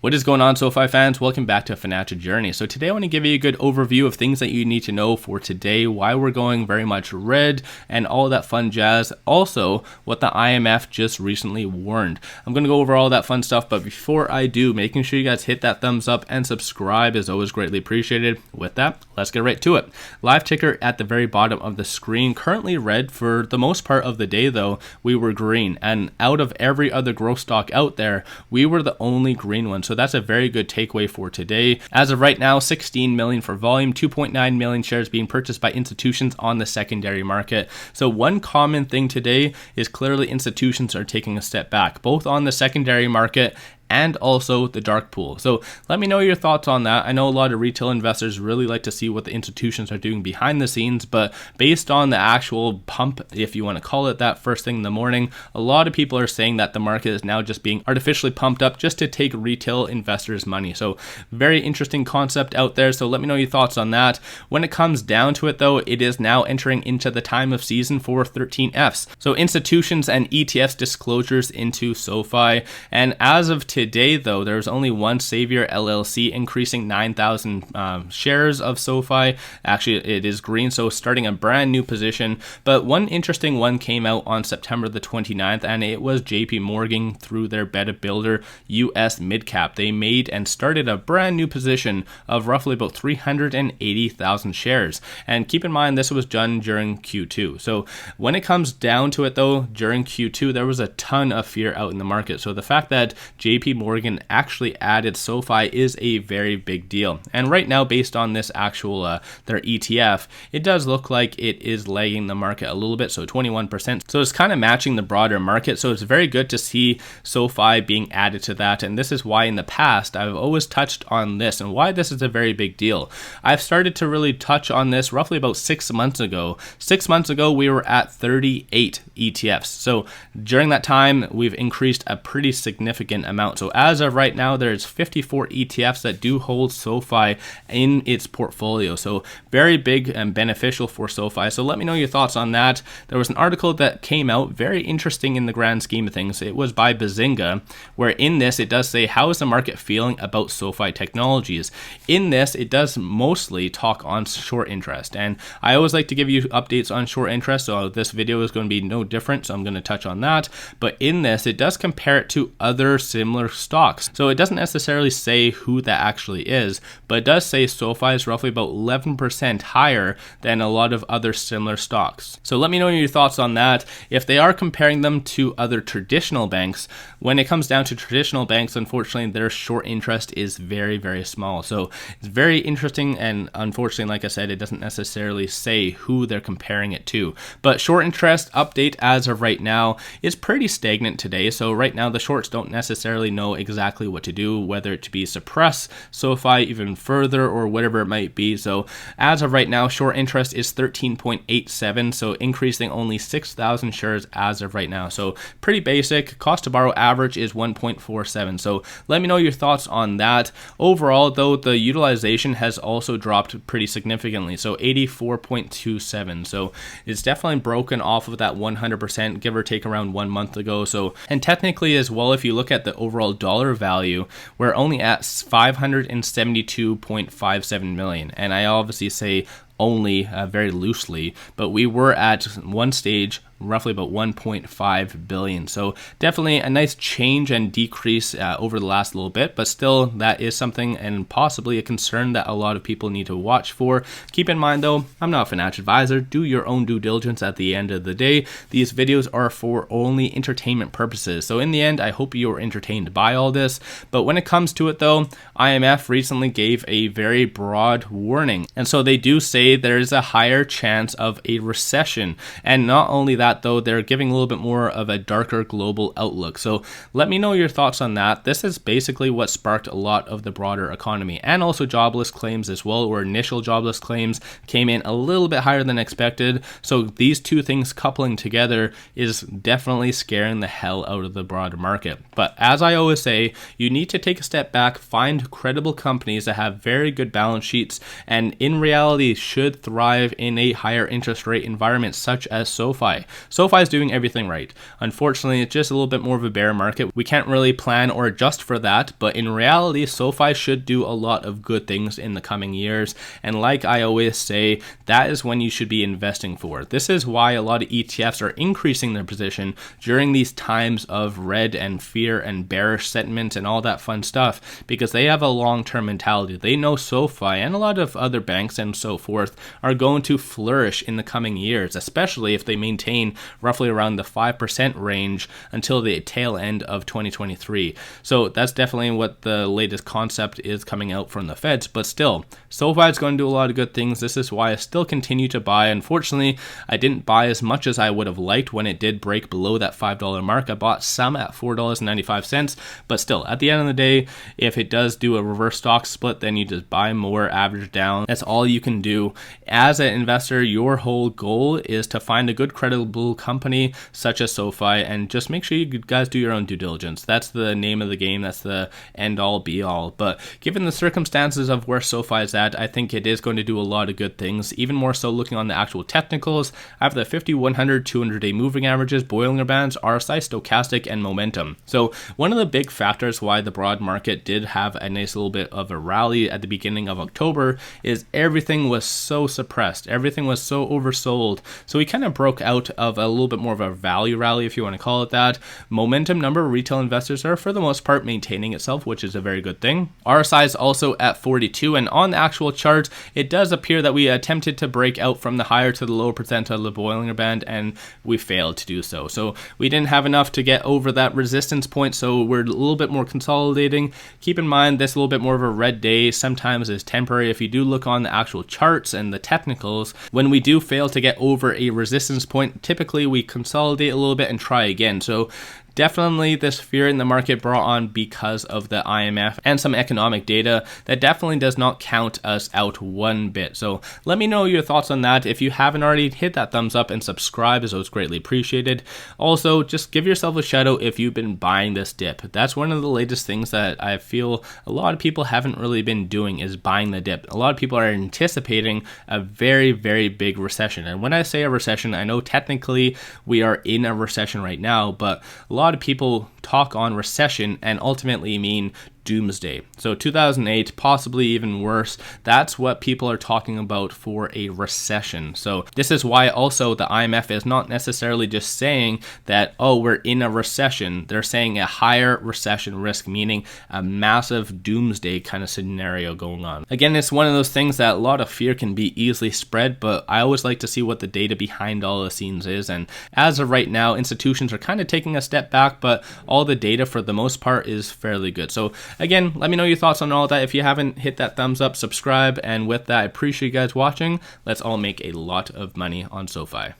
What is going on, SoFi fans? Welcome back to Financial Journey. So today I want to give you a good overview of things that you need to know for today, why we're going very much red, and all that fun jazz. Also, what the IMF just recently warned. I'm going to go over all that fun stuff, but before I do, making sure you guys hit that thumbs up and subscribe is always greatly appreciated. With that, let's get right to it. Live ticker at the very bottom of the screen, currently red. For the most part of the day though, we were green, and out of every other growth stock out there, we were the only green one. So that's a very good takeaway for today. As of right now, 16 million for volume, 2.9 million shares being purchased by institutions on the secondary market. So one common thing today is clearly institutions are taking a step back, both on the secondary market and also the dark pool. So let me know your thoughts on that. I know a lot of retail investors really like to see what the institutions are doing behind the scenes, but based on the actual pump, if you want to call it that, first thing in the morning, a lot of people are saying that the market is now just being artificially pumped up just to take retail investors' money. So very interesting concept out there. So let me know your thoughts on that. When it comes down to it though, it is now entering into the time of season for 13Fs. So institutions and ETFs disclosures into SoFi. And as of today though, there's only one Savior LLC increasing 9,000 shares of SoFi. Actually, it is green, so starting a brand new position. But one interesting one came out on September the 29th, and it was JP Morgan through their Beta Builder US Midcap. They made and started a brand new position of roughly about 380,000 shares. And keep in mind, this was done during Q2. So when it comes down to it though, during Q2, there was a ton of fear out in the market. So the fact that JP Morgan actually added SoFi is a very big deal. And right now, based on this actual their ETF, it does look like it is lagging the market a little bit, so 21%. So it's kind of matching the broader market. So it's very good to see SoFi being added to that. And this is why in the past I've always touched on this and why this is a very big deal. I've started to really touch on this roughly about 6 months ago. 6 months ago, we were at 38 ETFs. So during that time, we've increased a pretty significant amount. So as of right now, there's 54 ETFs that do hold SoFi in its portfolio. So very big and beneficial for SoFi. So let me know your thoughts on that. There was an article that came out, very interesting in the grand scheme of things. It was by Bazinga, where in this, it does say, how is the market feeling about SoFi Technologies? In this, it does mostly talk on short interest. And I always like to give you updates on short interest. So this video is going to be no different. So I'm going to touch on that. But in this, it does compare it to other similar stocks. So it doesn't necessarily say who that actually is, but it does say SoFi is roughly about 11% higher than a lot of other similar stocks. So let me know your thoughts on that. If they are comparing them to other traditional banks, when it comes down to traditional banks, unfortunately, their short interest is very, very small. So it's very interesting, and unfortunately, like I said, it doesn't necessarily say who they're comparing it to. But short interest update as of right now is pretty stagnant today. So right now, the shorts don't necessarily know exactly what to do, whether it to be suppress SoFi even further or whatever it might be. So as of right now, short interest is 13.87, so increasing only 6,000 shares as of right now. So pretty basic. Cost to borrow average is 1.47. So let me know your thoughts on that. Overall though, the utilization has also dropped pretty significantly, so 84.27. So it's definitely broken off of that 100%, give or take around 1 month ago. So, and technically as well, if you look at the overall dollar value, we're only at 572.57 million. And I obviously say only very loosely, but we were at one stage roughly about 1.5 billion. So definitely a nice change and decrease over the last little bit, but still that is something and possibly a concern that a lot of people need to watch for. Keep in mind though, I'm not a financial advisor. Do your own due diligence at the end of the day. These videos are for only entertainment purposes. So in the end, I hope you are entertained by all this. But when it comes to it though, IMF recently gave a very broad warning. And so they do say there's a higher chance of a recession. And not only that, though, they're giving a little bit more of a darker global outlook. So let me know your thoughts on that. This is basically what sparked a lot of the broader economy, and also jobless claims as well, where initial jobless claims came in a little bit higher than expected. So these two things coupling together is definitely scaring the hell out of the broader market. But as I always say, you need to take a step back, find credible companies that have very good balance sheets, and in reality should should thrive in a higher interest rate environment such as SoFi. SoFi is doing everything right. Unfortunately, it's just a little bit more of a bear market. We can't really plan or adjust for that, but in reality, SoFi should do a lot of good things in the coming years. And like I always say, that is when you should be investing for. This is why a lot of ETFs are increasing their position during these times of red and fear and bearish sentiment and all that fun stuff, because they have a long-term mentality. They know SoFi and a lot of other banks and so forth are going to flourish in the coming years, especially if they maintain roughly around the 5% range until the tail end of 2023. So that's definitely what the latest concept is coming out from the Feds, but still, SoFi is going to do a lot of good things. This is why I still continue to buy. Unfortunately, I didn't buy as much as I would have liked when it did break below that $5 mark. I bought some at $4.95, but still, at the end of the day, if it does do a reverse stock split, then you just buy more, average down. That's all you can do. As an investor, your whole goal is to find a good, credible company such as SoFi, and just make sure you guys do your own due diligence. That's the name of the game. That's the end all be all. But given the circumstances of where SoFi is at, I think it is going to do a lot of good things, even more so looking on the actual technicals. I have the 50, 100, 200-day moving averages, Bollinger Bands, RSI, stochastic, and momentum. So one of the big factors why the broad market did have a nice little bit of a rally at the beginning of October is everything was so suppressed. Everything was so oversold. So we kind of broke out of a little bit more of a value rally, if you want to call it that. Momentum number of retail investors are for the most part maintaining itself, which is a very good thing. RSI is also at 42, and on the actual chart, it does appear that we attempted to break out from the higher to the lower percentile of the Bollinger Band, and we failed to do so. So we didn't have enough to get over that resistance point, so we're a little bit more consolidating. Keep in mind, this a little bit more of a red day sometimes is temporary. If you do look on the actual charts and the technicals, when we do fail to get over a resistance point, typically we consolidate a little bit and try again. So definitely this fear in the market brought on because of the IMF and some economic data that definitely does not count us out one bit. So let me know your thoughts on that. If you haven't already, hit that thumbs up and subscribe, as it was greatly appreciated. Also, just give yourself a shout out if you've been buying this dip. That's one of the latest things that I feel a lot of people haven't really been doing, is buying the dip. A lot of people are anticipating a very, very big recession. And when I say a recession, I know technically we are in a recession right now, but a lot of people talk on recession and ultimately mean doomsday. So 2008, possibly even worse. That's what people are talking about for a recession. So this is why also the IMF is not necessarily just saying that, oh, we're in a recession. They're saying a higher recession risk, meaning a massive doomsday kind of scenario going on. Again, it's one of those things that a lot of fear can be easily spread, but I always like to see what the data behind all the scenes is. And as of right now, institutions are kind of taking a step back, but all the data for the most part is fairly good. So again, let me know your thoughts on all that. If you haven't, hit that thumbs up, subscribe, and with that, I appreciate you guys watching. Let's all make a lot of money on SoFi.